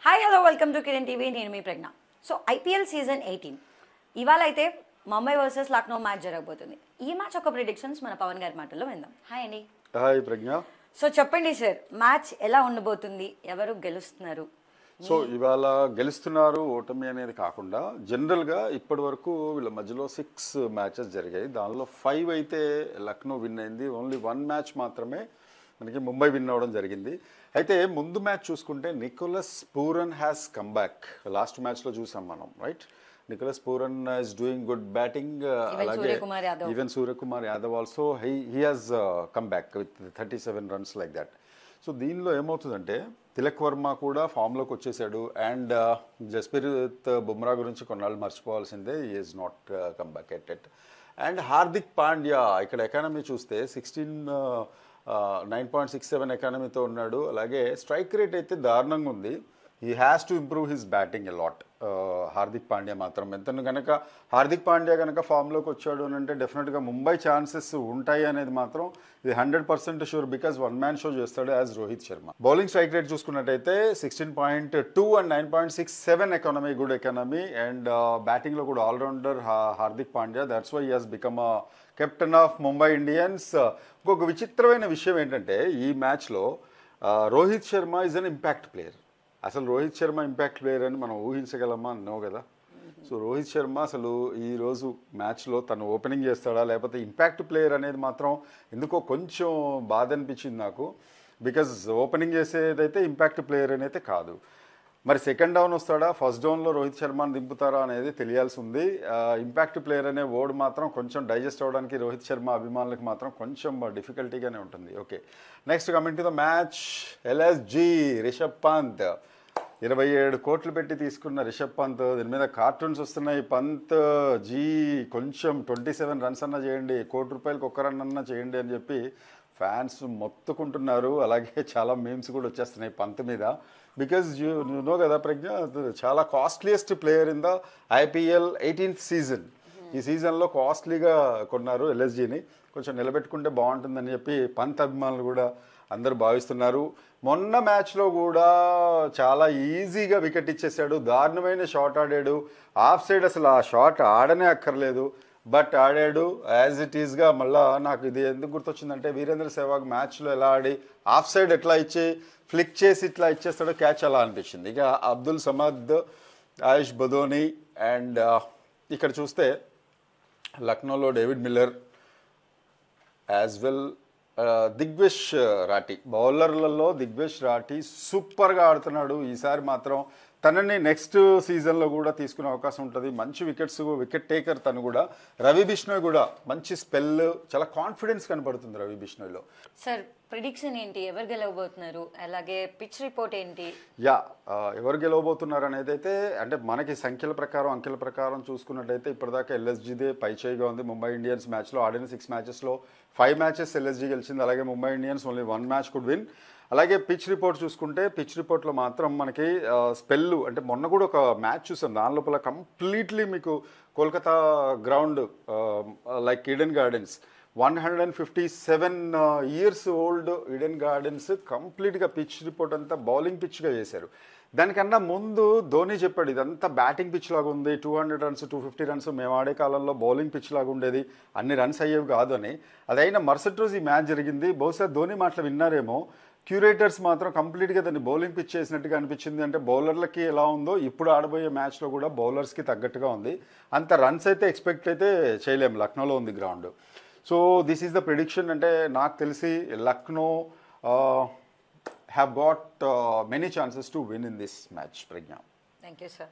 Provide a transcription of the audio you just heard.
Hi hello welcome to Kiran TV. నేను మీ ప్రజ్ఞ. So IPL season 18 ఇవాళ అయితే ముంబై వర్సెస్ లక్నో మ్యాచ్ జరగబోతుంది. ఈ మ్యాచ్ ఒక ప్రిడిక్షన్స్ మన పవన్ గారి మాటల్లో విందాం. హాయ్ అండి. హాయ్ ప్రజ్ఞ. సో చెప్పండి సార్, మ్యాచ్ ఎలా ఉండబోతుంది, ఎవరు గెలుస్తున్నారు? సో ఇవాళ గెలుస్తున్నారు ఓటమి అనేది కాకుండా జనరల్గా ఇప్పటి వరకు వీళ్ళ మధ్యలో 6 మ్యాచెస్ జరిగాయి. దానిలో 5 అయితే లక్నో విన్ అయింది. ఓన్లీ 1 మ్యాచ్ మాత్రమే మనకి ముంబై విన్ అవ్వడం జరిగింది. అయితే ముందు మ్యాచ్ చూసుకుంటే Nicholas Pooran has come back. Last మ్యాచ్లో చూసాం మనం, right? Nicholas Pooran is doing good batting. అలాగే even Suryakumar Yadav also he has come back with 37 runs like that. So దీనిలో ఏమవుతుందంటే తిలక్ వర్మ కూడా ఫామ్లోకి వచ్చేసాడు. అండ్ జస్ప్రీత్ బుమ్రా గురించి కొన్నాళ్ళు మర్చిపోవాల్సిందే, is not come back at. And Hardik Pandya ఇక్కడ ఎకానమీ చూస్తే 9.67 ఎకానమీతో ఉన్నాడు. అలాగే స్ట్రైక్ రేట్ అయితే దారుణంగా ఉంది. He has to improve his batting a lot. Hardik Pandya మాత్రం ఎంత కనుక హార్దిక్ పాండ్యా కనుక ఫామ్లోకి వచ్చాడు అని అంటే డెఫినెట్గా ముంబై ఛాన్సెస్ ఉంటాయి అనేది మాత్రం ఇది 100% షూర్. బికాజ్ 1 మ్యాన్ షో చేస్తాడు as Rohit Sharma. Bowling strike rate చూసుకున్నట్టయితే 16.2 and 9.67 economy, good economy. And బ్యాటింగ్లో కూడా allrounder Hardik Pandya. That's why he has become captain of Mumbai Indians. ఇంకొక విచిత్రమైన విషయం ఏంటంటే ఈ మ్యాచ్లో Rohit Sharma is an impact player. అసలు రోహిత్ శర్మ ఇంపాక్ట్ ప్లేయర్ అని మనం ఊహించగలమా? నో కదా. సో రోహిత్ శర్మ అసలు ఈరోజు మ్యాచ్లో తను ఓపెనింగ్ చేస్తాడా లేకపోతే ఇంపాక్ట్ ప్లేయర్ అనేది మాత్రం ఎందుకో కొంచెం బాధ అనిపించింది నాకు. బికాజ్ ఓపెనింగ్ చేసేదైతే ఇంపాక్ట్ ప్లేయర్ అని అయితే కాదు. మరి సెకండ్ డౌన్ వస్తాడా, ఫస్ట్ డౌన్లో రోహిత్ శర్మని దింపుతారా అనేది తెలియాల్సి ఉంది. ఇంపాక్ట్ ప్లేయర్ అనే వర్డ్ మాత్రం కొంచెం డైజెస్ట్ అవ్వడానికి రోహిత్ శర్మ అభిమానులకు మాత్రం కొంచెం డిఫికల్టీగానే ఉంటుంది. Okay, next coming to the match. LSG Rishabh Pant 27 కోట్లు పెట్టి తీసుకున్న రిషబ్ పంత్. దీని మీద కార్టూన్స్ వస్తున్నాయి. పంత్ జీ కొంచెం 27 రన్స్ అన్నా చేయండి, ₹1,00,00,000 ఒక్క రన్ అన్నా చేయండి అని చెప్పి ఫ్యాన్స్ మొత్తుకుంటున్నారు. అలాగే చాలా మీమ్స్ కూడా వచ్చేస్తున్నాయి పంత్ మీద. బికాజ్ యూ నో కదా ప్రజ్ఞ, చాలా costliest player in the IPL 18th season. ఈ సీజన్లో కాస్ట్లీగా కొన్నారు ఎల్ఎస్జీని. కొంచెం నిలబెట్టుకుంటే బాగుంటుందని చెప్పి పంత్ అభిమానులు కూడా అందరూ భావిస్తున్నారు. మొన్న మ్యాచ్లో కూడా చాలా ఈజీగా వికెట్ ఇచ్చేసాడు. దారుణమైన షాట్ ఆడాడు. ఆఫ్ సైడ్ అసలు ఆ షాట్ ఆడనే అక్కర్లేదు, బట్ ఆడాడు యాజ్ ఇట్ ఈస్గా. మళ్ళీ నాకు ఇది ఎందుకు గుర్తొచ్చిందంటే వీరేంద్ర సెహ్వాగ్ మ్యాచ్లో ఎలా ఆడి ఆఫ్ సైడ్ ఎట్లా ఇచ్చి ఫ్లిక్ చేసి ఇట్లా ఇచ్చేస్తాడో క్యాచ్ అలా అనిపించింది. ఇక అబ్దుల్ సమద్, ఆయుష్ బదోని అండ్ ఇక్కడ చూస్తే లక్నోలో David Miller as well Digvesh Rathi. బౌలర్లలో దిగ్వేష్ రాఠీ సూపర్గా ఆడుతున్నాడు. ఈసారి మాత్రం తనని నెక్స్ట్ సీజన్లో కూడా తీసుకునే అవకాశం ఉంటుంది. మంచి వికెట్ టేకర్ తను కూడా. రవి బిష్ణోయ్ కూడా మంచి స్పెల్, చాలా కాన్ఫిడెన్స్ కనపడుతుంది రవి బిష్ణోయ్లో. సార్ ప్రిడిక్షన్ ఏంటి, ఎవరు గెలవబోతున్నారు, అలాగే పిచ్ రిపోర్ట్ ఏంటి? ఎవరు గెలవబోతున్నారు అనేది అయితే అంటే మనకి సంఖ్యల ప్రకారం అంకెల ప్రకారం చూసుకున్నట్టయితే ఇప్పటిదాకా ఎల్ఎస్జీదే పై చేయిగా ఉంది. ముంబై ఇండియన్స్ మ్యాచ్లో ఆడిన 6 మ్యాచెస్లో 5 మ్యాచెస్ ఎల్ఎస్జీ గెలిచింది. అలాగే Mumbai Indians only 1 match could win. అలాగే పిచ్ రిపోర్ట్ చూసుకుంటే పిచ్ రిపోర్ట్లో మాత్రం మనకి స్పెల్ అంటే మొన్న కూడా ఒక మ్యాచ్ చూసాం, దాని లోపల కంప్లీట్లీ మీకు Kolkata ground like Eden gardens 157 years old Eden gardens కంప్లీట్గా పిచ్ రిపోర్ట్ అంతా బౌలింగ్ పిచ్గా చేశారు. దానికన్నా ముందు ధోని చెప్పాడు ఇదంతా బ్యాటింగ్ పిచ్ లాగా ఉంది, 200 రన్స్ 250 రన్స్ మేము ఆడే కాలంలో బౌలింగ్ పిచ్ లాగా ఉండేది, అన్ని రన్స్ అయ్యేవి కాదు అని. అదైనా మరుసటి రోజు ఈ మ్యాచ్ జరిగింది. బహుశా ధోని మాటలు విన్నారేమో. క్యూరేటర్స్ మాత్రం కంప్లీట్గా దాన్ని బౌలింగ్ పిచ్ చేసినట్టుగా అనిపించింది. అంటే బౌలర్లకి ఎలా ఉందో ఇప్పుడు ఆడబోయే మ్యాచ్లో కూడా బౌలర్స్కి తగ్గట్టుగా ఉంది. అంత రన్స్ అయితే ఎక్స్పెక్ట్ అయితే చేయలేము, లక్నోలో ఉంది ground. So this is the prediction. అంటే నాకు తెలిసి Lucknow have got many chances to win in this match. Pragya. Thank you sir.